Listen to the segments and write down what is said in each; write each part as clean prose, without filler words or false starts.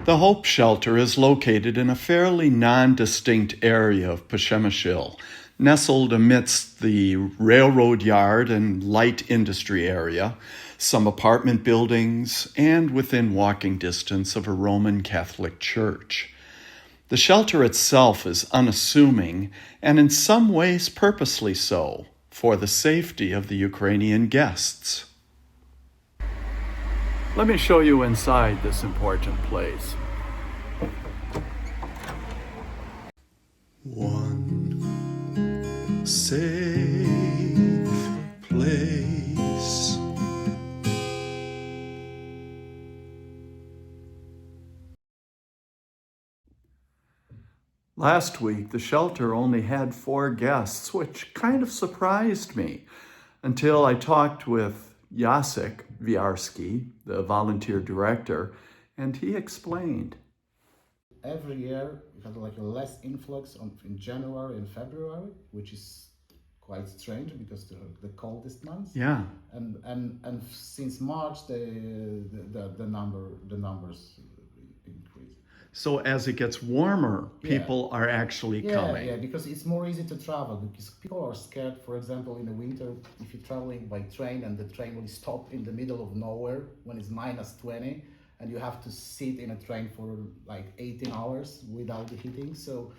The Hope Shelter is located in a fairly non-distinct area of Przemysl, nestled amidst the railroad yard and light industry area, some apartment buildings, and within walking distance of a Roman Catholic church. The shelter itself is unassuming, and in some ways purposely so, for the safety of the Ukrainian guests. Let me show you inside this important place. One safe place. Last week, the shelter only had 4 guests, which kind of surprised me until I talked with Jacek Wiarski, the volunteer director, and he explained. Every year we had like a less influx in January and February, which is quite strange because the coldest months. Yeah. And since March the numbers increase. So as it gets warmer, people are actually coming. Yeah, because it's more easy to travel because people are scared. For example, in the winter, if you're traveling by train and the train will stop in the middle of nowhere when it's -20, and you have to sit in a train for like 18 hours without the heating. So,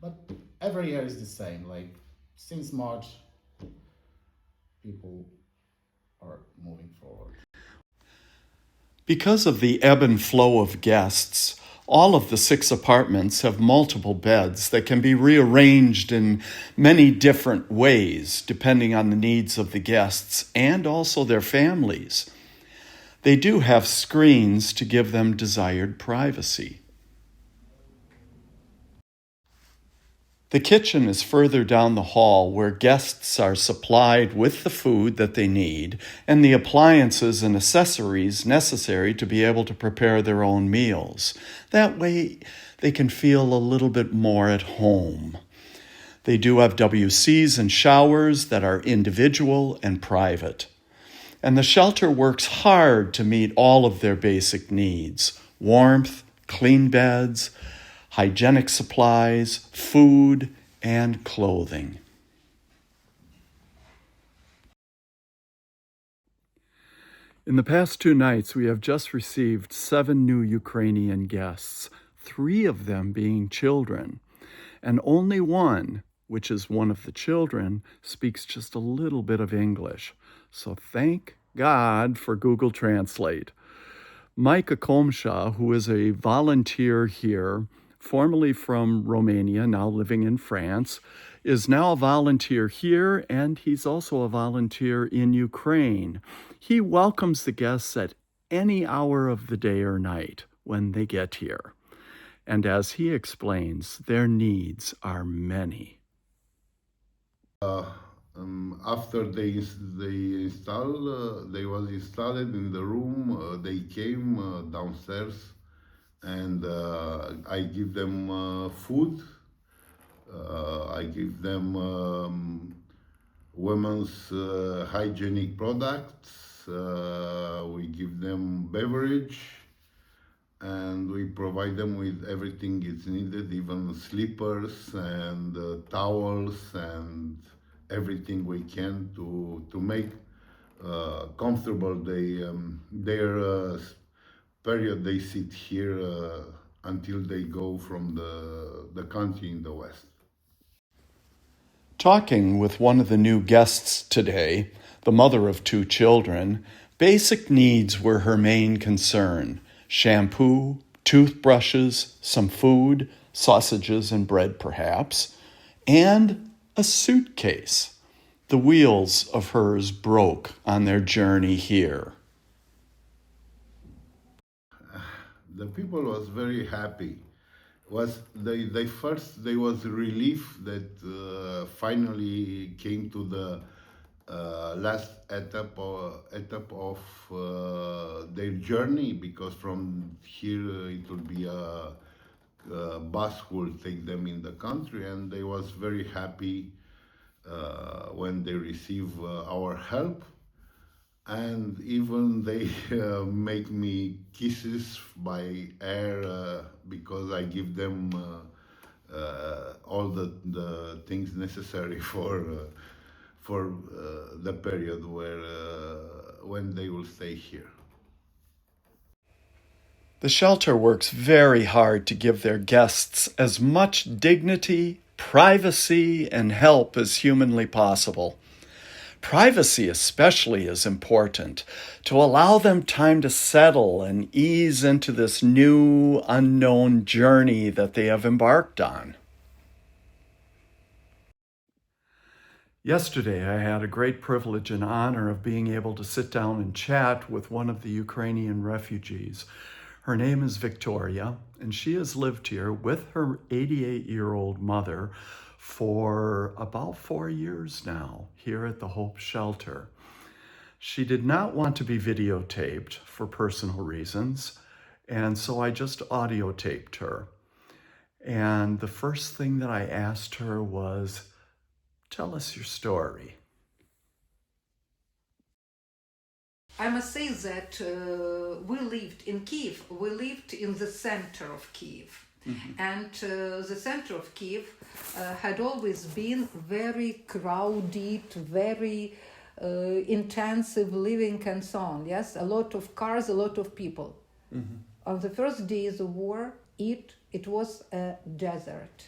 but every year is the same. Like since March, people are moving forward. Because of the ebb and flow of guests, all of the 6 apartments have multiple beds that can be rearranged in many different ways depending on the needs of the guests and also their families. They do have screens to give them desired privacy. The kitchen is further down the hall where guests are supplied with the food that they need and the appliances and accessories necessary to be able to prepare their own meals. That way they can feel a little bit more at home. They do have WCs and showers that are individual and private. And the shelter works hard to meet all of their basic needs: warmth, clean beds, hygienic supplies, food, and clothing. In the past 2 nights, we have just received 7 new Ukrainian guests, 3 of them being children, and only one, which is one of the children, speaks just a little bit of English. So thank God for Google Translate. Micah Komsha, who is a volunteer here, formerly from Romania, now living in France, is now a volunteer here, and he's also a volunteer in Ukraine. He welcomes the guests at any hour of the day or night when they get here. And as he explains, their needs are many. After they was installed in the room, they came downstairs, and I give them food. I give them women's hygienic products. We give them beverage, and we provide them with everything it's needed, even slippers and towels and everything we can to make comfortable their period they sit here until they go from the country in the West. Talking with one of the new guests today, the mother of 2 children, basic needs were her main concern: shampoo, toothbrushes, some food, sausages and bread perhaps, and a suitcase. The wheels of hers broke on their journey here. The people was very happy. They first they was relief that finally came to the last etap of their journey, because from here it will be a bus who will take them in the country, and they was very happy when they receive our help. and even they make me kisses by air because I give them all the things necessary for the period when they will stay here. The shelter works very hard to give their guests as much dignity, privacy, and help as humanly possible. Privacy especially is important to allow them time to settle and ease into this new, unknown journey that they have embarked on. Yesterday, I had a great privilege and honor of being able to sit down and chat with one of the Ukrainian refugees. Her name is Victoria, and she has lived here with her 88-year-old mother for about 4 years now, here at the Hope Shelter. She did not want to be videotaped for personal reasons, and so I just audio taped her. And the first thing that I asked her was, tell us your story. I must say that we lived in Kiev. We lived in the center of Kiev. And the center of Kiev had always been very crowded, very intensive living and so on. Yes, a lot of cars, a lot of people. On the first days of war, it was a desert,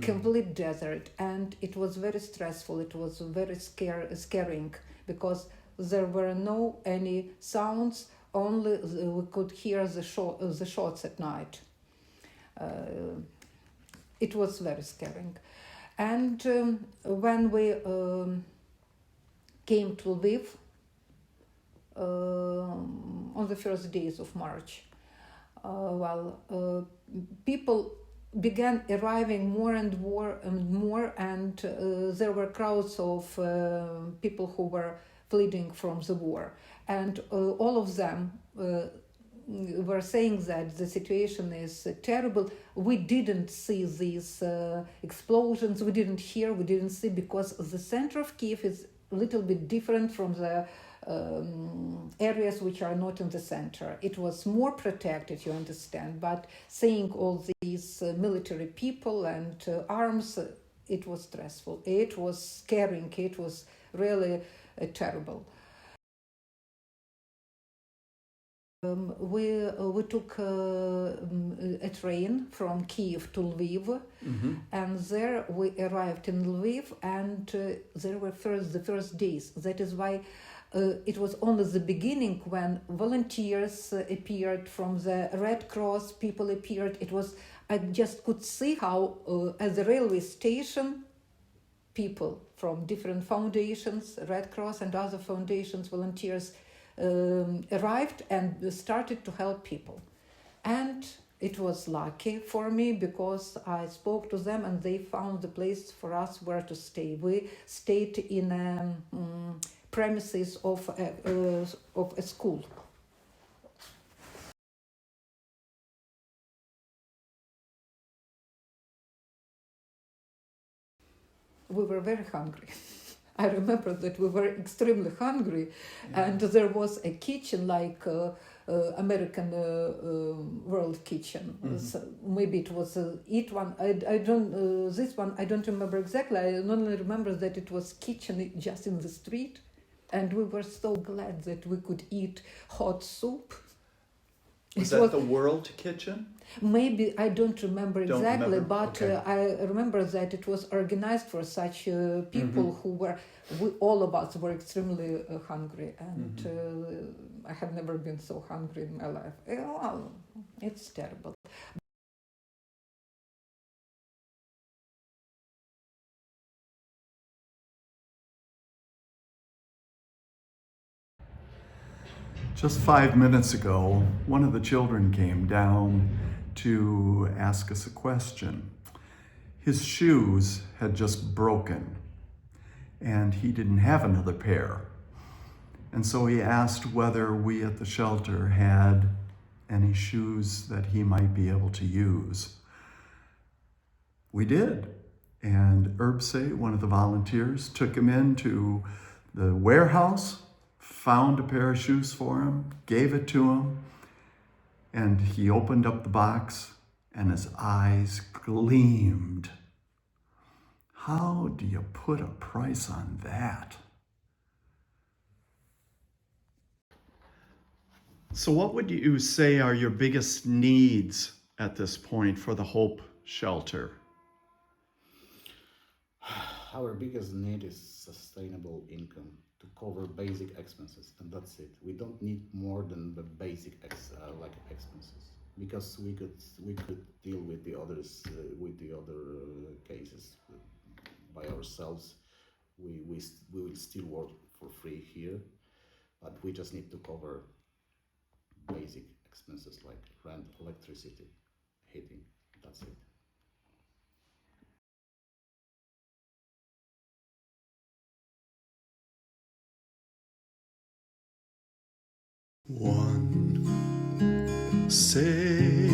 complete desert, and it was very stressful. It was very scaring because there were no any sounds. Only we could hear the shots at night. It was very scaring. And when we came to Lviv on the first days of March, people began arriving more and more, and there were crowds of people who were fleeing from the war. And all of them were saying that the situation is terrible. We didn't see these explosions, we didn't hear, we didn't see, because the center of Kiev is a little bit different from the areas which are not in the center. It was more protected, you understand, but seeing all these military people and arms, it was stressful, it was scaring, it was really terrible. We took a train from Kiev to Lviv, and there we arrived in Lviv, and there were the first days. That is why it was only the beginning when volunteers appeared from the Red Cross, people appeared. I just could see how at the railway station, people from different foundations, Red Cross and other foundations, volunteers, arrived and started to help people. And it was lucky for me because I spoke to them and they found the place for us where to stay. We stayed in premises of a school. We were very hungry. I remember that we were extremely hungry, and there was a kitchen like American World Kitchen. So maybe it was eat one. I don't this one I don't remember exactly. I only remember that it was kitchen just in the street, and we were so glad that we could eat hot soup. Was that the World Kitchen? Maybe, I don't remember exactly, but okay. I remember that it was organized for such people who were, all of us were extremely hungry, and I have never been so hungry in my life. Well, it's terrible. Just 5 minutes ago, one of the children came down to ask us a question. His shoes had just broken, and he didn't have another pair. And so he asked whether we at the shelter had any shoes that he might be able to use. We did. And Przemysl, one of the volunteers, took him into the warehouse, found a pair of shoes for him, gave it to him, and he opened up the box and his eyes gleamed. How do you put a price on that? So what would you say are your biggest needs at this point for the Hope Shelter? Our biggest need is sustainable income to cover basic expenses, and that's it. We don't need more than the basic expenses, because we could deal with the others with the other cases by ourselves. We will still work for free here, but we just need to cover basic expenses like rent, electricity, heating. That's it. One say